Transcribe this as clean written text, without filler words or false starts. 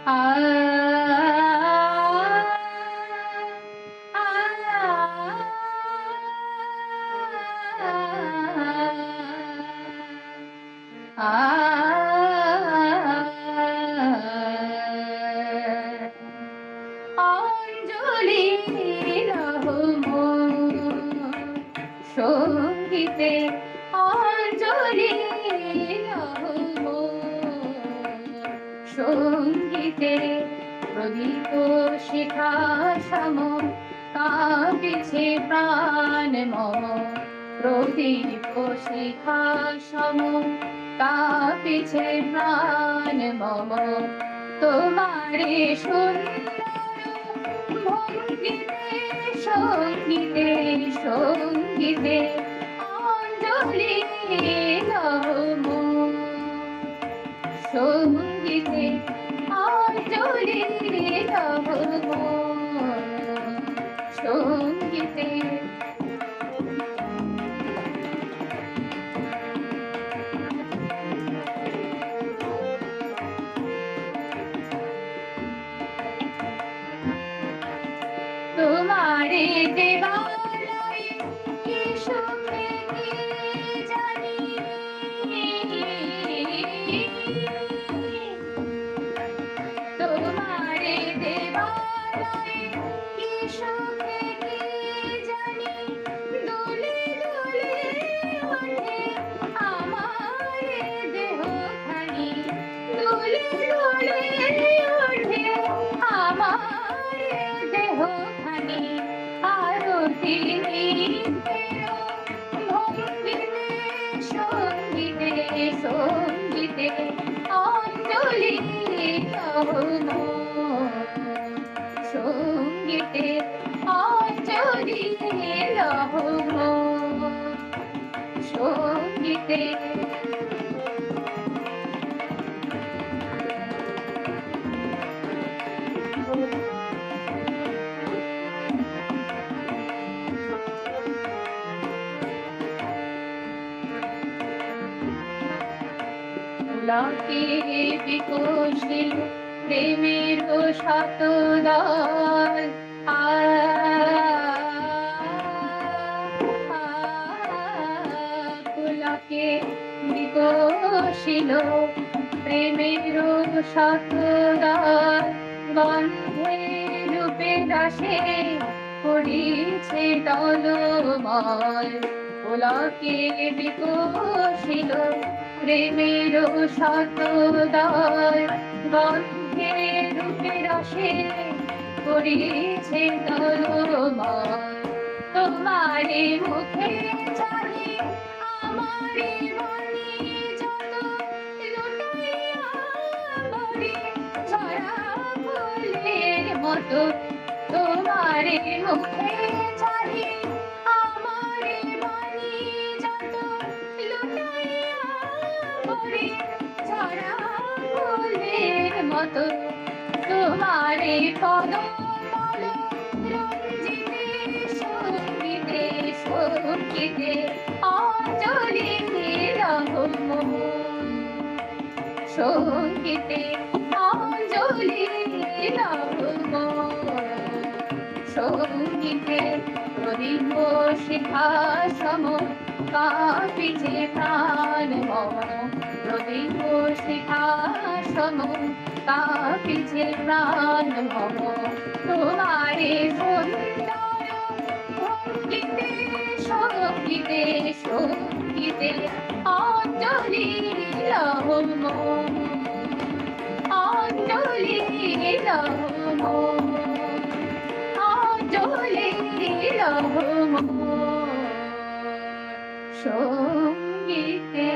আ অঞ্জলি সঙ্গীতে অঞ্জলি সঙ্গীতে প্রদীপ শিখা সম কাঁপিছে প্রাণ মম প্রদীপ শিখা সম কাঁপিছে প্রাণ মম তোমারে সুন্দর ভঙ্গিতে সঙ্গীতে সঙ্গীতে অঞ্জলি নম সঙ্গীতে অঞ্জলি নম সঙ্গীতে তোমারে দেবালয়ে কি সুখে কি জানি তোমারে দেবালয়ে কি সুখে কি জানি দোলে দোলে ওঠে আমার দেহখানি দোলে দোলে ওঠে আমার দেহখানি আরতি ভঙ্গিতে সঙ্গীতে সঙ্গীতে অঞ্জলি নম সঙ্গীতে অঞ্জলি নম সঙ্গীতে পুলকে বিকশিল প্রেমের শতদল পুলকে বিকশিল প্রেমের শতদল গন্ধে রূপে রসে পড়িছে টলমল পুলকে বিকশিল প্রেমের শতদল গন্ধে রূপে রসে পড়িছে টলমল তোমারে মুখে চাহি আমারে মনে যত লুটাইয়া বলে ছড়া ফুলের মতো তোমারে মুখে চাহি আমারে মনে যত লুটাইয়া বলে ছড়া ফুলের মতো তোমারে পদ রঞ্জিতে সঙ্গীতে সঙ্গীতে অঞ্জলি নম সঙ্গীতে অঞ্জলি নম সঙ্গীতে প্রদীপ শিখা সম কাঁপিছে প্রাণ মম প্রদীপ শিখা সম কাঁপিছে প্রাণ মম তোমারে সুন্দর ভঙ্গিতে সঙ্গীতে সঙ্গীতে অঞ্জলি নম অঞ্জলি নম অঞ্জলি নম সঙ্গীতে